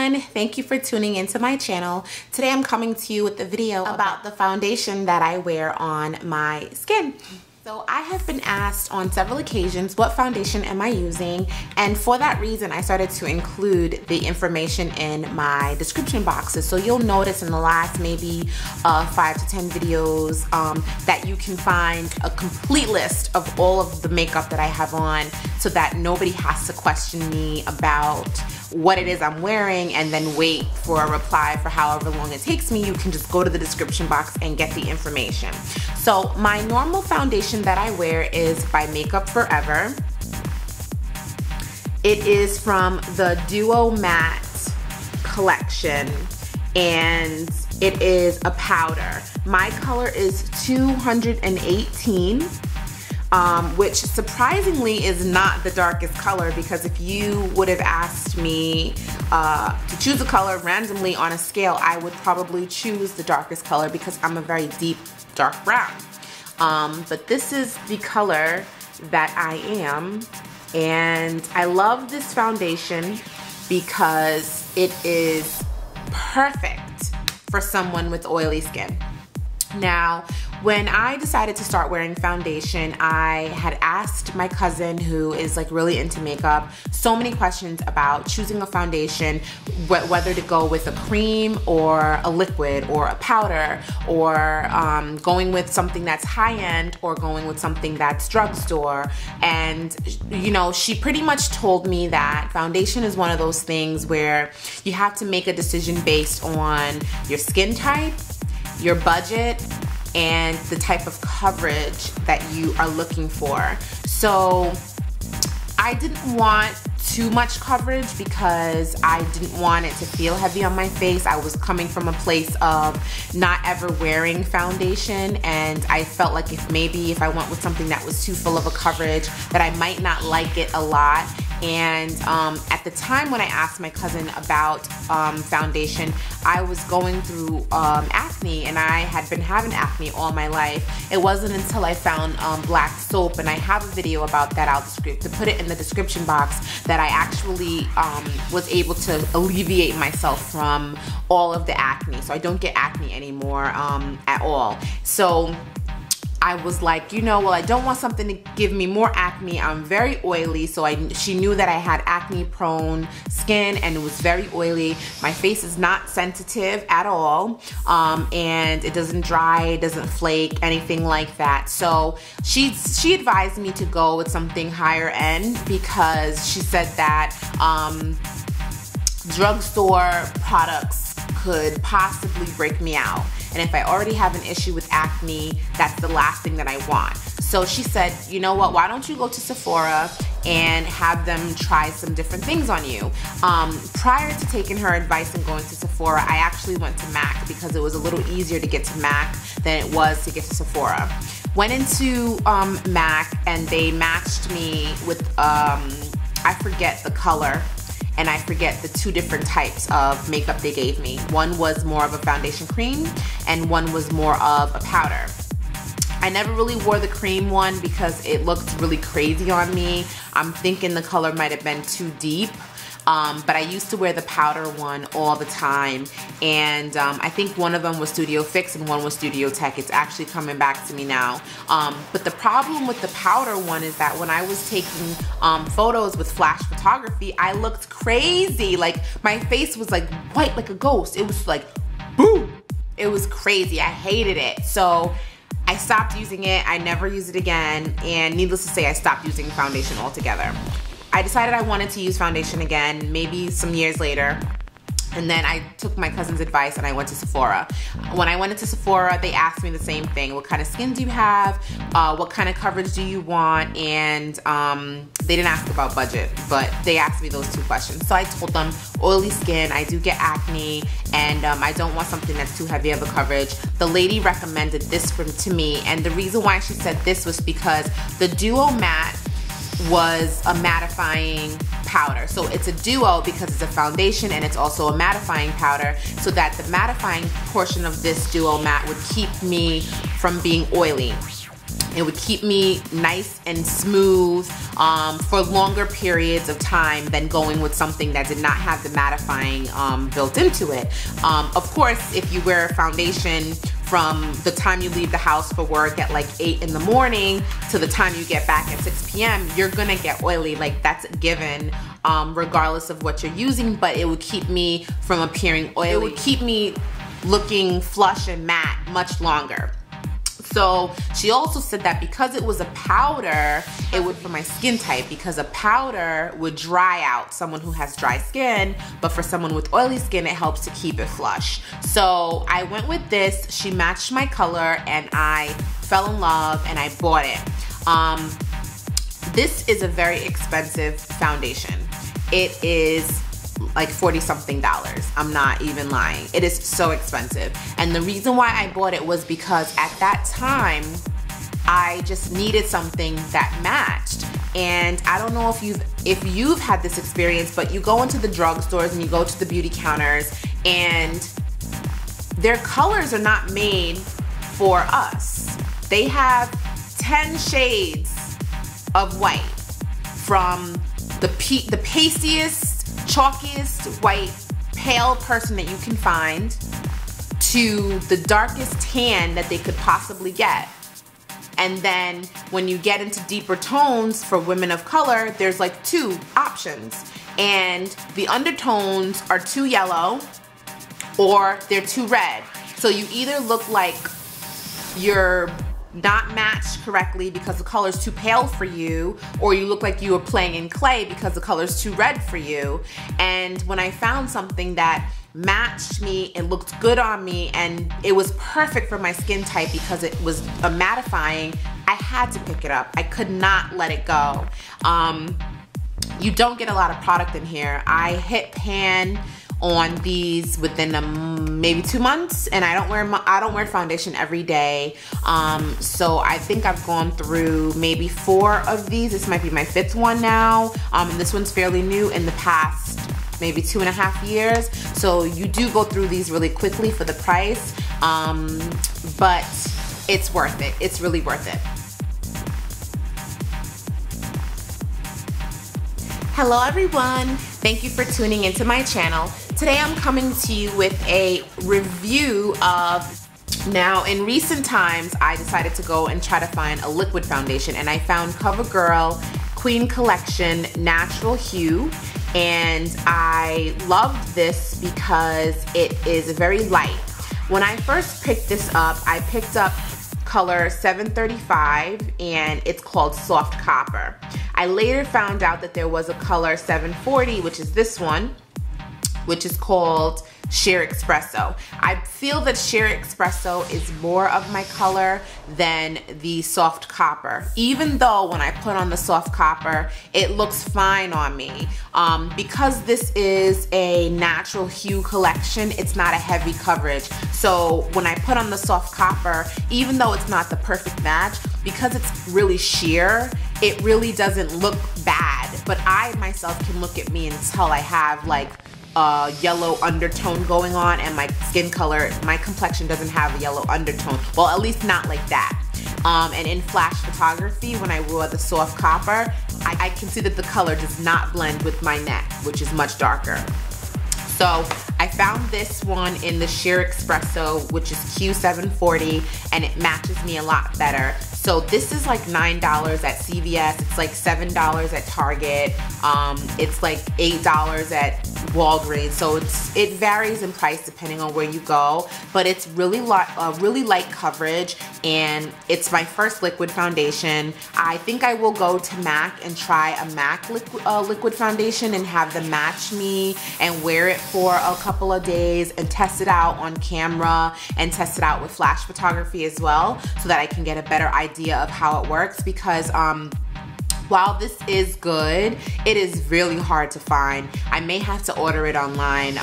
everyone, thank you for tuning into my channel. Today I'm coming to you with a video about the foundation that I wear on my skin. So I have been asked on several occasions, what foundation am I using? And for that reason, I started to include the information in my description boxes. So you'll notice in the last maybe 5 to 10 videos that you can find a complete list of all of the makeup that I have on so that nobody has to question me about what it is I'm wearing and then wait for a reply for however long it takes me. You can just go to the description box and get the information. So my normal foundation that I wear is by Makeup Forever. It is from the Duo Matte collection and it is a powder. My color is 218. Which surprisingly is not the darkest color, because if you would have asked me to choose a color randomly on a scale, I would probably choose the darkest color because I'm a very deep dark brown. But this is the color that I am, and I love this foundation because it is perfect for someone with oily skin. Now, when I decided to start wearing foundation, I had asked my cousin, who is like really into makeup, so many questions about choosing a foundation, whether to go with a cream or a liquid or a powder, or going with something that's high-end or going with something that's drugstore. And you know, she pretty much told me that foundation is one of those things where you have to make a decision based on your skin type, your budget, and the type of coverage that you are looking for. So I didn't want too much coverage because I didn't want it to feel heavy on my face. I was coming from a place of not ever wearing foundation, and I felt like if I went with something that was too full of a coverage, that I might not like it a lot. And at the time when I asked my cousin about foundation, I was going through acne, and I had been having acne all my life. It wasn't until I found black soap, and I have a video about that. I'll to put it in the description box, that I actually was able to alleviate myself from all of the acne. So I don't get acne anymore at all. So I was like, you know, well, I don't want something to give me more acne. I'm very oily, so she knew that I had acne-prone skin and it was very oily. My face is not sensitive at all, and it doesn't dry, it doesn't flake, anything like that. So she advised me to go with something higher end because she said that drugstore products could possibly break me out. And if I already have an issue with acne, that's the last thing that I want. So she said, you know what, why don't you go to Sephora and have them try some different things on you. Prior to taking her advice and going to Sephora, I actually went to MAC because it was a little easier to get to MAC than it was to get to Sephora. Went into MAC and they matched me with, I forget the color, and I forget the 2 different types of makeup they gave me. One was more of a foundation cream and one was more of a powder. I never really wore the cream one because it looked really crazy on me. I'm thinking the color might have been too deep. But I used to wear the powder one all the time, and I think one of them was Studio Fix and one was Studio Tech. It's actually coming back to me now. But the problem with the powder one is that when I was taking photos with flash photography, I looked crazy. Like my face was like white like a ghost. It was like boom. It was crazy. I hated it. So I stopped using it. I never used it again, and needless to say, I stopped using foundation altogether. I decided I wanted to use foundation again, maybe some years later. And then I took my cousin's advice and I went to Sephora. When I went into Sephora, they asked me the same thing. What kind of skin do you have? What kind of coverage do you want? And they didn't ask about budget, but they asked me those 2 questions. So I told them, oily skin, I do get acne, and I don't want something that's too heavy of a coverage. The lady recommended this to me, and the reason why she said this was because the Duo Matte was a mattifying powder. So it's a duo because it's a foundation and it's also a mattifying powder, so that the mattifying portion of this Duo Matte would keep me from being oily. It would keep me nice and smooth for longer periods of time than going with something that did not have the mattifying built into it. Of course, if you wear a foundation from the time you leave the house for work at like 8 in the morning to the time you get back at 6 p.m., you're gonna get oily. Like, that's a given, regardless of what you're using, but it would keep me from appearing oily. It would keep me looking flush and matte much longer. So she also said that because it was a powder, it would for my skin type, because a powder would dry out someone who has dry skin, but for someone with oily skin, it helps to keep it flush. So I went with this. She matched my color and I fell in love and I bought it. This is a very expensive foundation. It is like $40-something. I'm not even lying. It is so expensive. And the reason why I bought it was because at that time, I just needed something that matched. And I don't know if you've had this experience, but you go into the drugstores and you go to the beauty counters and their colors are not made for us. They have 10 shades of white, from the pastiest, chalkiest white pale person that you can find to the darkest tan that they could possibly get. And then when you get into deeper tones for women of color, there's like 2 options, and the undertones are too yellow or they're too red. So you either look like you're not matched correctly because the color's too pale for you, or you look like you were playing in clay because the color's too red for you. And when I found something that matched me, it looked good on me, and it was perfect for my skin type because it was a mattifying, I had to pick it up. I could not let it go. You don't get a lot of product in here. I hit pan on these within maybe 2 months, and I don't wear foundation every day. So I think I've gone through maybe 4 of these. This might be my 5th one now, and this one's fairly new in the past maybe 2.5 years. So you do go through these really quickly for the price, but it's worth it. It's really worth it. Hello everyone, thank you for tuning into my channel. Today I'm coming to you with a review of, now in recent times I decided to go and try to find a liquid foundation, and I found CoverGirl Queen Collection Natural Hue, and I loved this because it is very light. When I first picked this up, I picked up color 735, and it's called Soft Copper. I later found out that there was a color 740, which is this one, which is called Sheer Espresso. I feel that Sheer Espresso is more of my color than the Soft Copper, even though when I put on the Soft Copper, it looks fine on me. Because this is a natural hue collection, it's not a heavy coverage. So when I put on the Soft Copper, even though it's not the perfect match, because it's really sheer, it really doesn't look bad. But I myself can look at me and tell I have like a yellow undertone going on, and my skin color, my complexion doesn't have a yellow undertone. Well, at least not like that. And in flash photography, when I wore the Soft Copper, I can see that the color does not blend with my neck, which is much darker. So I found this one in the Sheer Espresso, which is Q740, and it matches me a lot better. So this is like $9 at CVS, it's like $7 at Target, it's like $8 at Walgreens. So it varies in price depending on where you go, but it's really light coverage, and it's my first liquid foundation. I think I will go to MAC and try a MAC liquid foundation and have them match me and wear it for a couple of days and test it out on camera and test it out with flash photography as well, so that I can get a better idea of how it works. Because While this is good, it is really hard to find. I may have to order it online,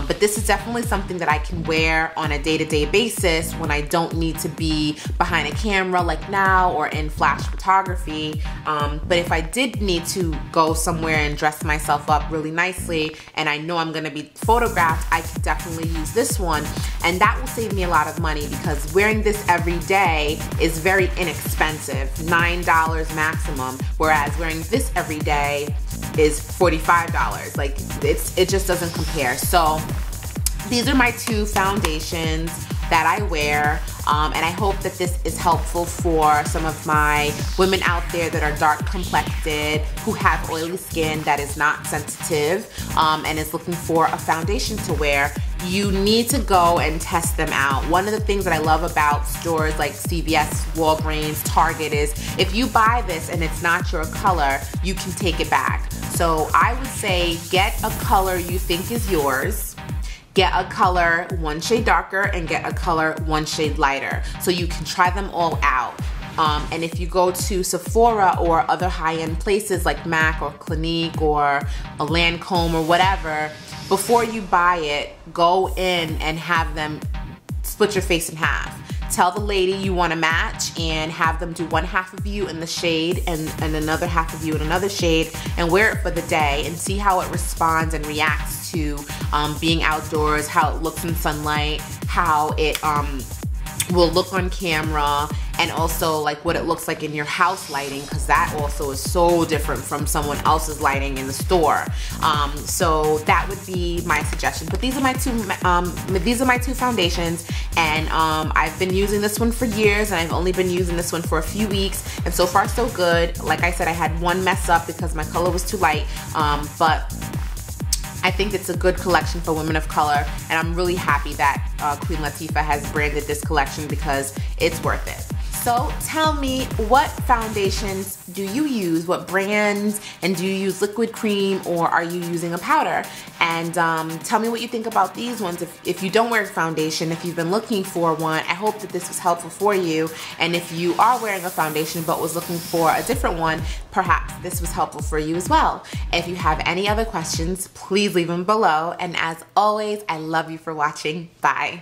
but this is definitely something that I can wear on a day-to-day basis when I don't need to be behind a camera like now or in flash photography. But if I did need to go somewhere and dress myself up really nicely and I know I'm gonna be photographed, I could definitely use this one, and that will save me a lot of money because wearing this every day is very inexpensive, $9 maximum, whereas wearing this every day is $45. Like it just doesn't compare. So these are my two foundations that I wear, and I hope that this is helpful for some of my women out there that are dark complected, who have oily skin that is not sensitive, and is looking for a foundation to wear. You need to go and test them out. One of the things that I love about stores like CVS, Walgreens, Target is if you buy this and it's not your color, you can take it back. So I would say get a color you think is yours, get a color one shade darker, and get a color one shade lighter so you can try them all out. And if you go to Sephora or other high-end places like MAC or Clinique or a Lancome or whatever, before you buy it, go in and have them split your face in half. Tell the lady you want to match and have them do one half of you in the shade and another half of you in another shade, and wear it for the day and see how it responds and reacts to being outdoors, how it looks in sunlight, how it will look on camera, and also like what it looks like in your house lighting, because that also is so different from someone else's lighting in the store. So that would be my suggestion. But these are my two foundations, and I've been using this one for years, and I've only been using this one for a few weeks, and so far so good. Like I said, I had one mess up because my color was too light, but I think it's a good collection for women of color, and I'm really happy that Queen Latifah has branded this collection because it's worth it. So tell me, what foundations do you use? What brands? And do you use liquid cream or are you using a powder? And tell me what you think about these ones. If you don't wear a foundation, if you've been looking for one, I hope that this was helpful for you. And if you are wearing a foundation but was looking for a different one, perhaps this was helpful for you as well. If you have any other questions, please leave them below. And as always, I love you for watching. Bye.